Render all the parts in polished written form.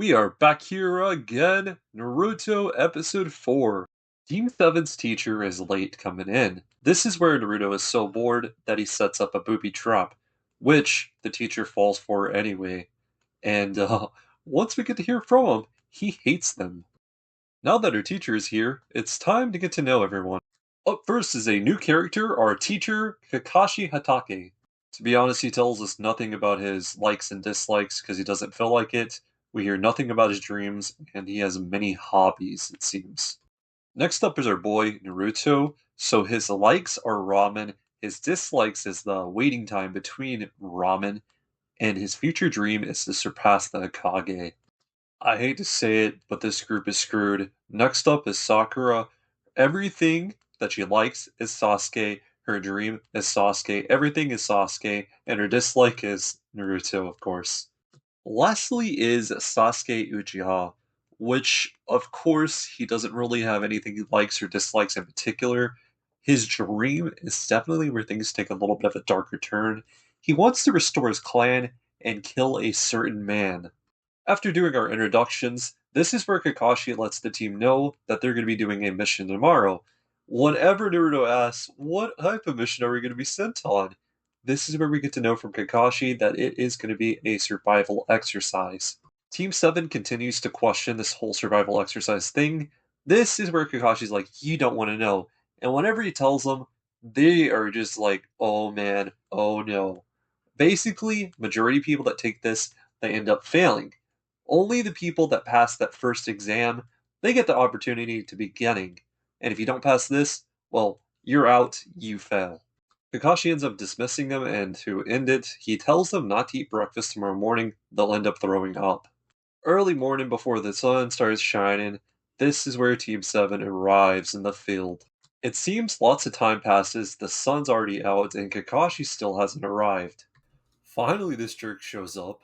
We are back here again, Naruto Episode 4. Team 7's teacher is late coming in. This is where Naruto is so bored that he sets up a booby trap, which the teacher falls for anyway. And once we get to hear from him, he hates them. Now that our teacher is here, it's time to get to know everyone. Up first is a new character, our teacher, Kakashi Hatake. To be honest, he tells us nothing about his likes and dislikes because he doesn't feel like it. We hear nothing about his dreams, and he has many hobbies, it seems. Next up is our boy, Naruto. So his likes are ramen, his dislikes is the waiting time between ramen, and his future dream is to surpass the Hokage. I hate to say it, but this group is screwed. Next up is Sakura. Everything that she likes is Sasuke. Her dream is Sasuke. Everything is Sasuke. And her dislike is Naruto, of course. Lastly is Sasuke Uchiha, which, of course, he doesn't really have anything he likes or dislikes in particular. His dream is definitely where things take a little bit of a darker turn. He wants to restore his clan and kill a certain man. After doing our introductions, this is where Kakashi lets the team know that they're going to be doing a mission tomorrow. Whenever Naruto asks, what type of mission are we going to be sent on? This is where we get to know from Kakashi that it is going to be a survival exercise. Team 7 continues to question this whole survival exercise thing. This is where Kakashi's like, you don't want to know. And whenever he tells them, they are just like, oh man, oh no. Basically, majority of people that take this, they end up failing. Only the people that pass that first exam, they get the opportunity to beginning. And if you don't pass this, well, you're out, you fail. Kakashi ends up dismissing them, and to end it, he tells them not to eat breakfast tomorrow morning, they'll end up throwing up. Early morning before the sun starts shining, this is where Team 7 arrives in the field. It seems lots of time passes, the sun's already out, and Kakashi still hasn't arrived. Finally, this jerk shows up.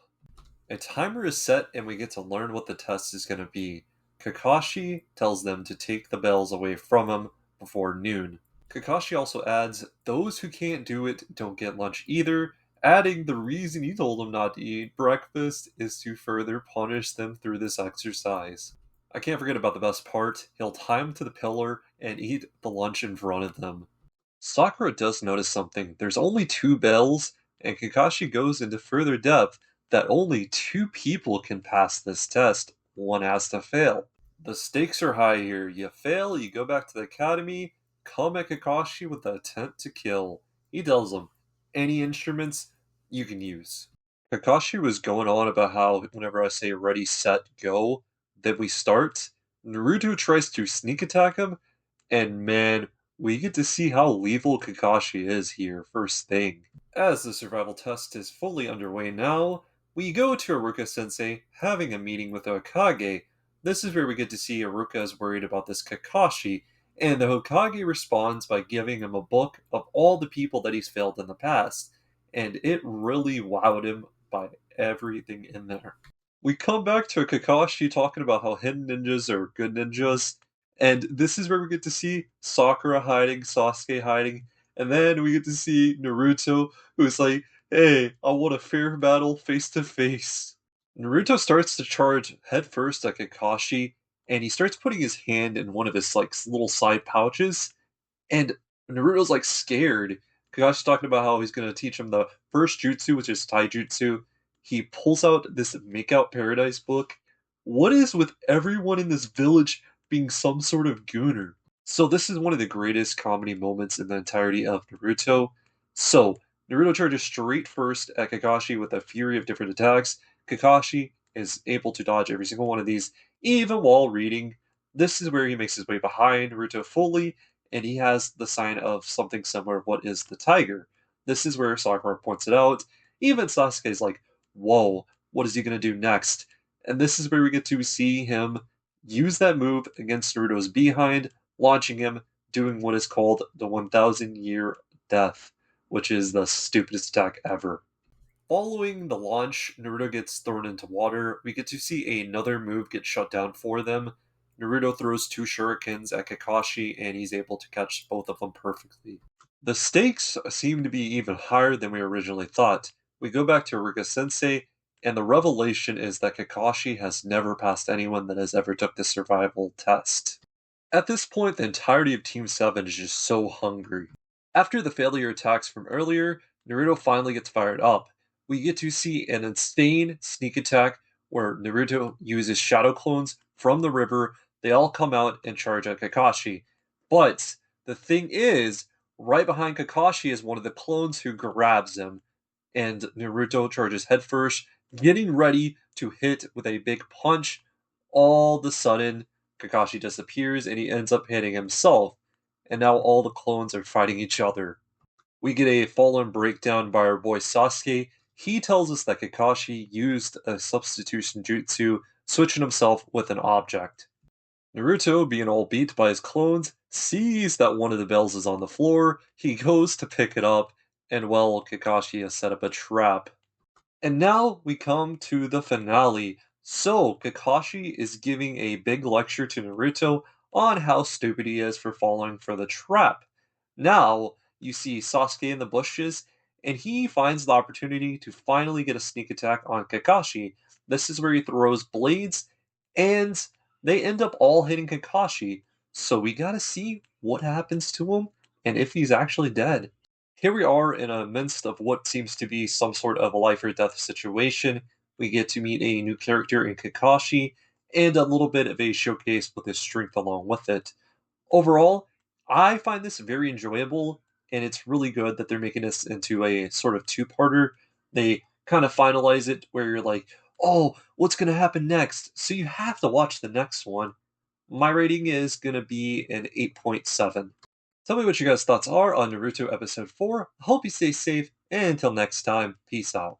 A timer is set, and we get to learn what the test is going to be. Kakashi tells them to take the bells away from him before noon. Kakashi also adds, those who can't do it don't get lunch either, adding the reason he told them not to eat breakfast is to further punish them through this exercise. I can't forget about the best part, he'll tie them to the pillar and eat the lunch in front of them. Sakura does notice something. There's only two bells, and Kakashi goes into further depth that only two people can pass this test. One has to fail. The stakes are high here. You fail, you go back to the academy, come at Kakashi with the intent to kill. He tells them, any instruments you can use. Kakashi was going on about how whenever I say ready, set, go, that we start. Naruto tries to sneak attack him, and man, we get to see how lethal Kakashi is here, first thing. As the survival test is fully underway now, we go to Aruka Sensei having a meeting with the Hokage. This is where we get to see Aruka is worried about this Kakashi, and the Hokage responds by giving him a book of all the people that he's failed in the past, and it really wowed him by everything in there. We come back to Kakashi talking about how hidden ninjas are good ninjas, and this is where we get to see Sakura hiding, Sasuke hiding, and then we get to see Naruto, who's like, hey, I want a fair battle face to face. Naruto starts to charge headfirst at Kakashi, and he starts putting his hand in one of his like little side pouches, and Naruto's like scared. Kakashi's talking about how he's gonna teach him the first jutsu, which is taijutsu. He pulls out this Make Out Paradise book. What is with everyone in this village being some sort of gooner? So this is one of the greatest comedy moments in the entirety of Naruto. So Naruto charges straight first at Kakashi with a fury of different attacks. Kakashi is able to dodge every single one of these, even while reading. This is where he makes his way behind Naruto fully, and he has the sign of something similar. What is the tiger? This is where Sakura points it out. Even Sasuke is like, whoa, what is he going to do next? And this is where we get to see him use that move against Naruto's behind, launching him, doing what is called the 1,000 year death, which is the stupidest attack ever. Following the launch, Naruto gets thrown into water. We get to see another move get shut down for them. Naruto throws two shurikens at Kakashi, and he's able to catch both of them perfectly. The stakes seem to be even higher than we originally thought. We go back to Aruka Sensei, and the revelation is that Kakashi has never passed anyone that has ever took the survival test. At this point, the entirety of Team 7 is just so hungry. After the failure attacks from earlier, Naruto finally gets fired up. We get to see an insane sneak attack where Naruto uses shadow clones from the river. They all come out and charge at Kakashi. But the thing is, right behind Kakashi is one of the clones who grabs him, and Naruto charges headfirst, getting ready to hit with a big punch. All of a sudden, Kakashi disappears and he ends up hitting himself, and now all the clones are fighting each other. We get a fallen breakdown by our boy Sasuke. He tells us that Kakashi used a substitution jutsu, switching himself with an object. Naruto, being all beat by his clones, sees that one of the bells is on the floor. He goes to pick it up, and well, Kakashi has set up a trap. And now we come to the finale. So, Kakashi is giving a big lecture to Naruto on how stupid he is for falling for the trap. Now, you see Sasuke in the bushes, and he finds the opportunity to finally get a sneak attack on Kakashi. This is where he throws blades, and they end up all hitting Kakashi. So, we gotta see what happens to him and if he's actually dead. Here we are in a midst of what seems to be some sort of a life or death situation. We get to meet a new character in Kakashi, and a little bit of a showcase with his strength along with it. Overall, I find this very enjoyable, and it's really good that they're making this into a sort of two-parter. They kind of finalize it where you're like, oh, what's going to happen next? So you have to watch the next one. My rating is going to be an 8.7. Tell me what you guys' thoughts are on Naruto Episode 4. I hope you stay safe, and until next time, peace out.